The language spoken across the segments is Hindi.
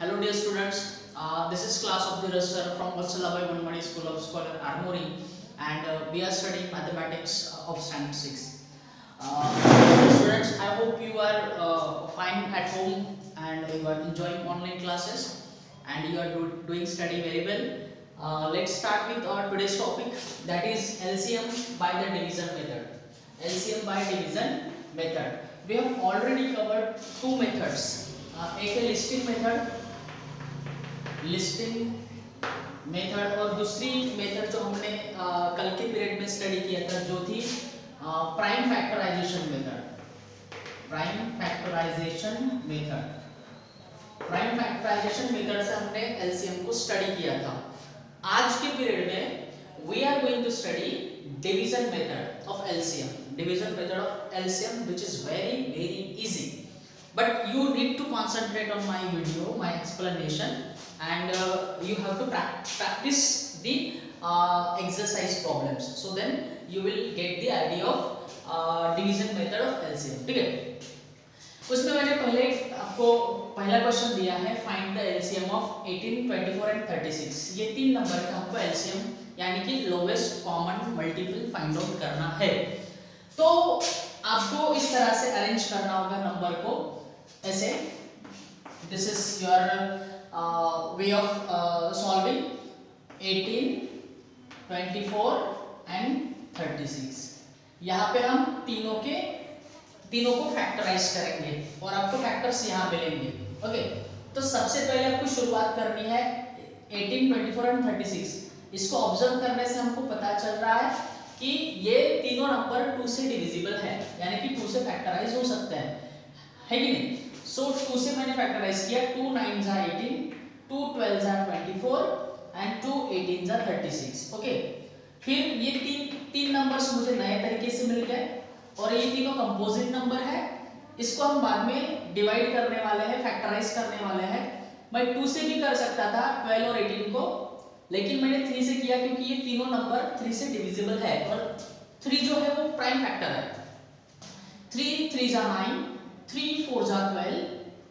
Hello dear students, this is class of the sir from Vatsalabai Manmani School of Scholar Armory, and we are studying mathematics of standard 6. Students, I hope you are fine at home and you are enjoying online classes and you are doing study very well. Let's start with our today's topic, that is LCM by the division method. LCM by division method. We have already covered two methods. एक है लिस्टिंग मेथड और दूसरी मेथड जो हमने कल के पीरियड में स्टडी किया था जो थी प्राइम फैक्टराइजेशन मेथड से हमने एलसीएम को स्टडी किया था। आज के पीरियड में we are going to study division method of LCM which is very easy, but you need to concentrate on my video, my explanation, and you have to practice the exercise problems, so then you will get the idea of division method of LCM। ठीक है, उसमें मैंने पहले आपको पहला क्वेश्चन दिया है, find the LCM of 18, 24 and 36। ये तीन नंबर का आपको LCM यानी कि lowest common multiple find out करना है। तो आपको इस तरह से अरेंज करना होगा नंबर को ऐसे। This is your way of solving 18, 24 and 36। यहाँ पे हम तीनों को फैक्टराइज करेंगे और आपको फैक्टर्स यहाँ मिलेंगे। ओके, तो सबसे पहले आपको शुरुआत करनी है 18, 24 एंड 36। इसको ऑब्जर्व करने से हमको पता चल रहा है कि ये तीनों नंबर 2 से डिविजिबल है, यानी कि 2 से फैक्टराइज हो सकते हैं, है कि नहीं। सो 2 से मैंने फैक्टराइज किया, 2 9 जा 18, 2 12 जा 24 एंड 2 18 जा 36। ओके, फिर ये तीन नंबर्स मुझे नए तरीके से मिल गए और ये तीनों कंपोजिट नंबर है। इसको हम बाद में डिवाइड करने वाले हैं, फैक्टराइज करने वाले हैं। मैं 2 से भी कर सकता था 12 और 18 को, लेकिन मैंने 3 से किया क्योंकि ये तीनों नंबर 3 से डिविजिबल है और 3 जो है वो प्राइम फैक्टर है। 3 3 जा 9, 3 4 जा 12,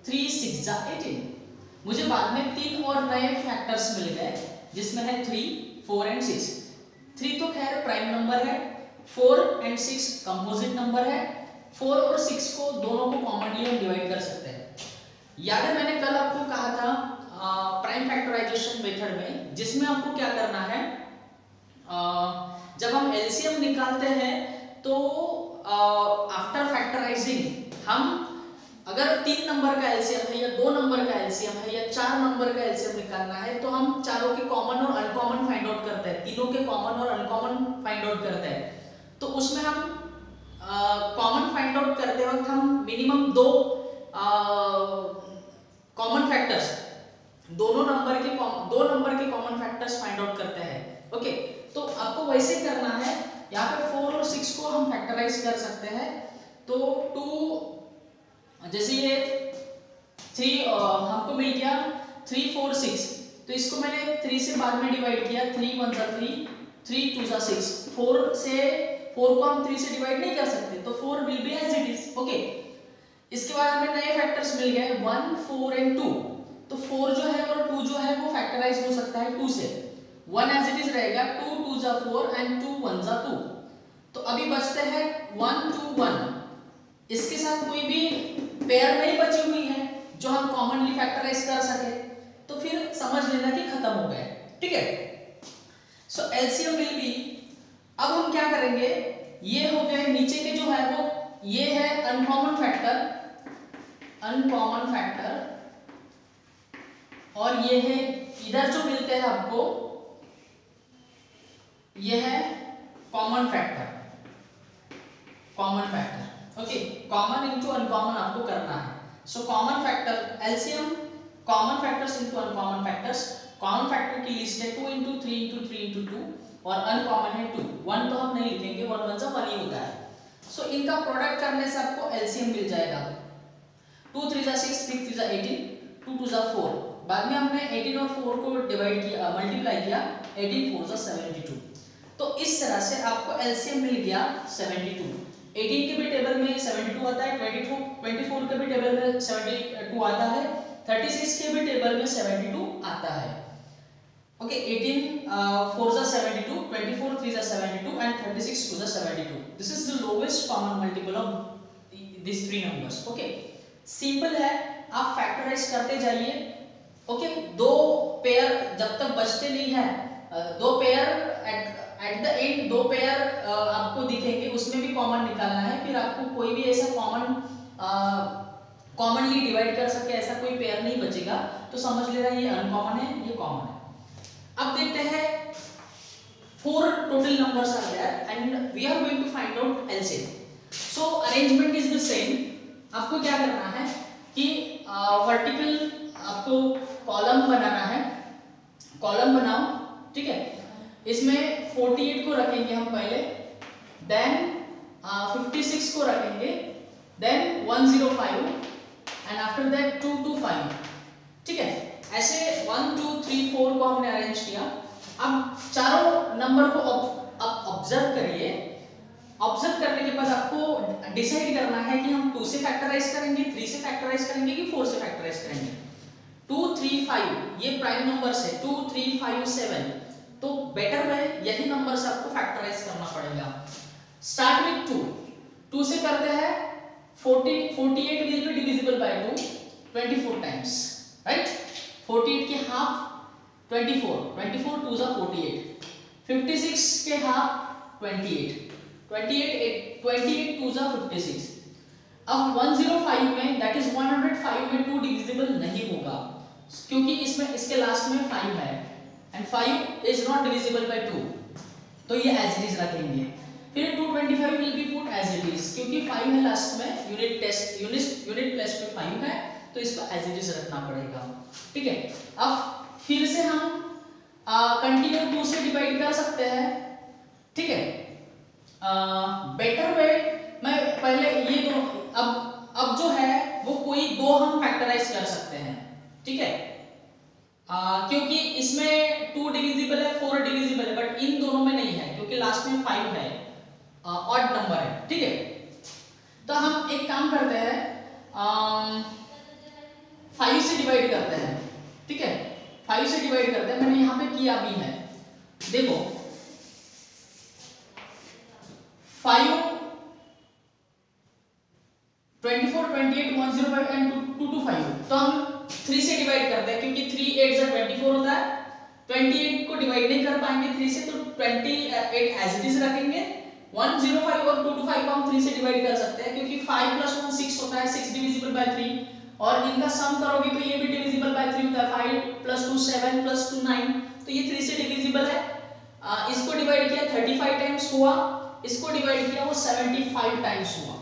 3 6 जा 18। मुझे बाद में 3 और नए फैक्टर्स मिल गए जिसमें है 3 4 एंड 6। 3 तो खैर प्राइम नंबर है, 4 एंड 6 कंपोजिट नंबर है। 4 और 6 को दोनों को कॉमनली हम डिवाइड कर सकते हैं। याद है मैंने कल आपको कहा था प्राइम फैक्टराइजेशन मेथड में, जिसमें आपको क्या करना है, जब हम एलसीएम निकालते हैं तो आफ्टर फैक्टराइजिंग हम अगर 3 नंबर का एलसीएम है या 2 नंबर का एलसीएम है या 4 नंबर का एलसीएम निकालना है तो हम चारों के कॉमन और अनकॉमन फाइंड आउट करते हैं, तीनों के कॉमन और अनकॉमन फाइंड आउट करते हैं। तो उसमें हम कॉमन फाइंड आउट करते वक्त हम मिनिमम 2 कॉमन फैक्टर्स, दो नंबर के कॉमन फैक्टर्स फाइंड आउट करते हैं। ओके, तो आपको वैसे करना है। यहाँ पे 4 और 6 को हम फैक्टराइज कर सकते हैं। तो 2 जैसे ये 3 हमको मिल गया 3 4 6, तो इसको मैंने 3 से बाद में डिवाइड किया, 3 1 जा 3, 3 2 जा 6। 4 को हम 3 से डिवाइड नहीं कर सकते, तो 4 will be as it is. Okay, इसके बाद हमें नए फैक्टर्स मिल गए 1 4 एंड 2। तो 4 जो है और 2 जो है वो फैक्टराइज हो सकता है 2 से। 1 एज इट इज रहेगा, 2 2 जा 4 एंड 2 1 जा 2। तो अभी बचते हैं 1 2 1। इसके साथ कोई भी पेयर नहीं बची हुई है जो हम कॉमनली फैक्टराइज कर सके, तो फिर समझ लेना कि खत्म हो गए। ठीक है, सो एलसीएम विल बी, अब हम क्या करेंगे, ये हो गए नीचे के जो है वो ये है अनकॉमन फैक्टर और ये है इधर जो मिलते हैं आपको, ये है common factor. Okay, common into uncommon आपको करना है। So common factor LCM, common factors into uncommon factors. Common factor की लिस्ट है 2 इंटू 3 इंटू 3 इंटू 2 और अनकॉमन है 2। 1 तो हम नहीं लिखेंगे, 1 1 जा 1 ही होता है। सो इनका प्रोडक्ट करने से आपको एलसीएम मिल जाएगा। 2 3 जा 6, 6 3 जा 18, 2 2 जा 4। बाद में हमने 18 और 4 को डिवाइड किया, मल्टीप्लाई किया, 18 4 जा 72। तो इस तरह से आपको एलसीएम मिल गया 72। 18 के भी टेबल में 72 आता है, 24 के भी टेबल में 72 आता है, 36 के भी टेबल में 72 आता है। ओके 18 4 जा 72, 24 3 जा 72 and 36 2 जा 72. This is the lowest common multiple of these three numbers. Okay simple है, आप फैक्टराइज करते जाइए। ओके दो पेयर जब तक बचते नहीं है, दो पेयर एट द एंड दो पेयर आपको दिखेंगे, उसमें भी कॉमन निकालना है। फिर आपको कोई भी ऐसा कॉमनली डिवाइड कर सके ऐसा कोई पेयर नहीं बचेगा, तो समझ लेना ये अनकॉमन है, ये कॉमन है। अब देखते हैं 4 total numbers are there and we are going to find out LCM. So arrangement is the same. आपको क्या करना है कि वर्टिकल आपको कॉलम बनाना है, कॉलम बनाओ, ठीक है। इसमें 48 को रखेंगे हम पहले, देन 56 को रखेंगे, देन 105 एंड आफ्टर दैट 225, ठीक है। ऐसे 1 2 3 4 को हमने अरेंज किया। अब चारों नंबर को ऑब्जर्व करिए। ऑब्जर्व करने के बाद आपको डिसाइड करना है कि हम 2 से फैक्टराइज करेंगे, 3 से फैक्टराइज करेंगे कि 4 से फैक्टराइज करेंगे। 2 3 5 ये प्राइम नंबर्स है, 2 3 5 7, तो बेटर है यही नंबर से आपको फैक्टराइज करना पड़ेगा। स्टार्ट विथ 2 से करते हैं 48 will be divisible by 2 24 times, right. 48 के हाफ 24 2 जा 48, 56 के हाफ 28 2 जा 56। अब 105 में दैट इज 105 में 2 डिविजिबल नहीं होगा क्योंकि इसमें इसके लास्ट में 5 है and 5 is not divisible by 2, तो ये एज इट इज रखेंगे। फिर 225 will be put as it is, क्योंकि 5 है लास्ट में, यूनिट प्लस में 5 है, तो इसको एज इट इज रखना पड़ेगा, ठीक है। अब फिर से हम कंटिन्यू 2 से डिवाइड कर सकते हैं, ठीक है। बेटर वे मैं पहले ये दो, अब जो है वो कोई दो हम फैक्टराइज कर सकते हैं, ठीक है। क्योंकि इसमें 2 डिविजिबल है, 4 डिविजिबल है, बट इन दोनों में नहीं है क्योंकि लास्ट में 5 है, ऑड नंबर है, ठीक है। तो हम एक काम करते हैं, 5 से डिवाइड करते हैं, ठीक है। 5 से डिवाइड करते हैं, मैंने यहाँ पे किया भी है, देखो 5 24 28 105 एंड 225, तो हम 3 से डिवाइड करते हैं क्योंकि 3 8 जा 24 होता है। 28 को डिवाइड नहीं कर पाएंगे 3 से, तो 28 एज इट इज रखेंगे। 105 और 225 को हम 3 से डिवाइड कर सकते हैं क्योंकि 5 + 1 6 होता है, 6 डिविजिबल बाय 3, और इनका सम करोगे तो ये भी डिविजिबल बाय 3 होता है। 5 + 2 7 + 2 9, तो ये 3 से डिविजिबल है। इसको डिवाइड किया 35 टाइम्स हुआ, इसको डिवाइड किया वो 75 टाइम्स हुआ,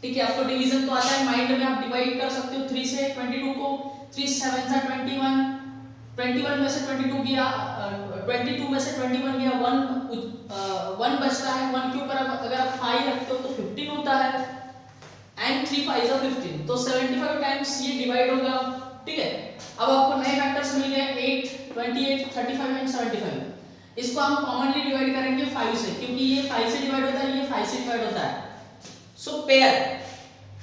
ठीक है। आपको डिवीजन तो आता है, माइंड में आप डिवाइड कर सकते हो 3 से 22 को, 3 7 जा 21, 21 में से 22 गया, 22 में से 21 गया, 1 बचता है, 1 के ऊपर अगर आप 5 रखते हो तो 15 होता है, एंड 3 5 जा 15, तो 75 टाइम्स ये डिवाइड होगा, ठीक है। अब आपको नए फैक्टर्स मिल गए 8 28 35 एंड 75। इसको हम कॉमनली डिवाइड करेंगे 5 से, क्योंकि ये 5 से डिवाइड होता है, ये 5 से डिवाइड होता है। सो पेयर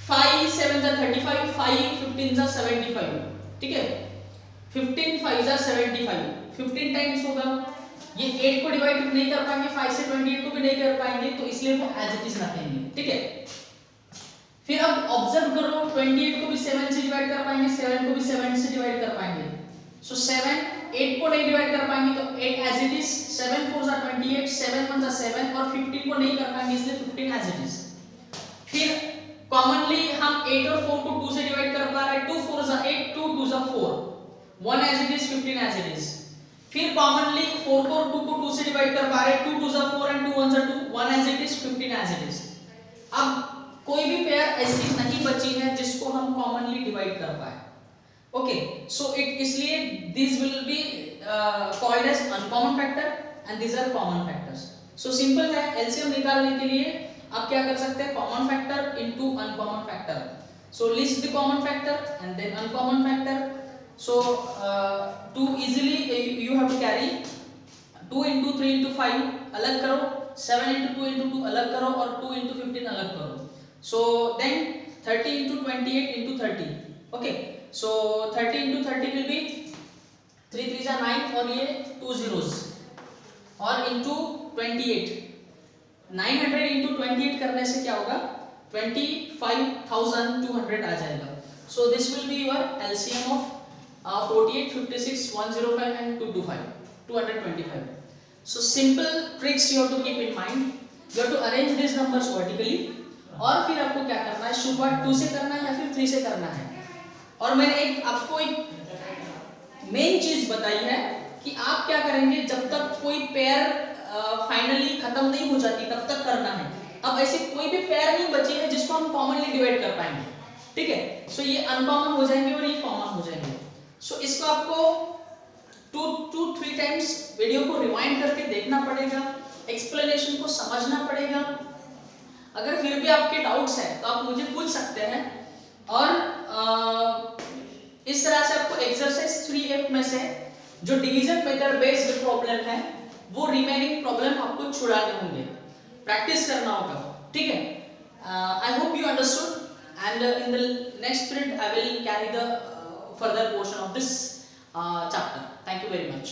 5 7 जा 35, 5 15 जा 75, ठीक है। 15 5 जा 75, 15 टाइम्स होगा। ये 8 को डिवाइड नहीं कर पाएंगे, 5 से 28 को भी नहीं कर पाएंगे, तो इसलिए वो एज इट इज रखेंगे, ठीक है। फिर अब ऑब्जर्व करो, 28 को भी 7 से डिवाइड कर पाएंगे, 7 को भी 7 से डिवाइड कर पाएंगे। सो 7 8 को नहीं डिवाइड कर पाएंगे तो 8 एज इट इज, 7 4 जा 28, 7 1 जा 7, और 15 को नहीं कर पाएंगे इसलिए 15 एज इट इज। फिर कॉमनली हम 8 और 4 को 2 से डिवाइड कर पा रहे हैं, 2 4 जा 8, 2 2 जा 4, 1 as it is, 15 as it is. फिर कॉमनली 4 को 2 को 2 से डिवाइड कर पा रहे हैं, 2 2 जा 4 एंड 2 1 जा 2, 1 as it is, 15 as it is. अब कोई भी पेयर ऐसी नहीं बची है जिसको हम कॉमनली डिवाइड कर पाए, ओके। सो इट इसलिए this will be called as uncommon factor and this are common factors. So simple है, एलसीएम निकालने के लिए आप क्या कर सकते हैं, common factor into uncommon factor. So list the common factor and then uncommon factor. So to easily you have to carry 2 into 3 into 5 अलग करो, 7 into 2 into 2 अलग करो, और 2 into 15 अलग करो। So then 30 into 28 into 30, okay। So 30 into 30 will be 3 3 जा 9 और ये 2 zeros और into 28 900 into 28 करने से क्या होगा 25,200 आ जाएगा. So this will be your LCM of 48, 56, 105 and 225. So simple tricks you have to keep in mind. You have to arrange these numbers vertically. और फिर आपको क्या करना है, शुरुआत 2 से करना है या फिर 3 से करना है. और मैंने आपको एक मेन चीज बताई है कि आप क्या करेंगे जब तक कोई पेयर फाइनली खत्म नहीं हो जाती तब तक करना है. अब ऐसे कोई भी पेयर नहीं बची है जिसको हम कॉमनली डिवाइड कर पाएंगे. ठीक है, सो ये अनकॉमन हो जाएंगे और ये कॉमन हो जाएंगे. सो इसको आपको 2-3 टाइम्स वीडियो को रिवाइंड करके देखना पड़ेगा, एक्सप्लेनेशन को समझना पड़ेगा. अगर फिर भी आपके डाउट्स हैं तो आप मुझे पूछ सकते हैं. और इस तरह से आपको एक्सरसाइज 3F में से जो डिवीजन मेथड बेस्ड प्रॉब्लम है वो रिमेनिंग प्रॉब्लम आपको छुड़ाने होंगे, प्रैक्टिस करना होगा. ठीक है, I hope you understood and in the next period I will carry the further portion of this chapter. Thank you very much.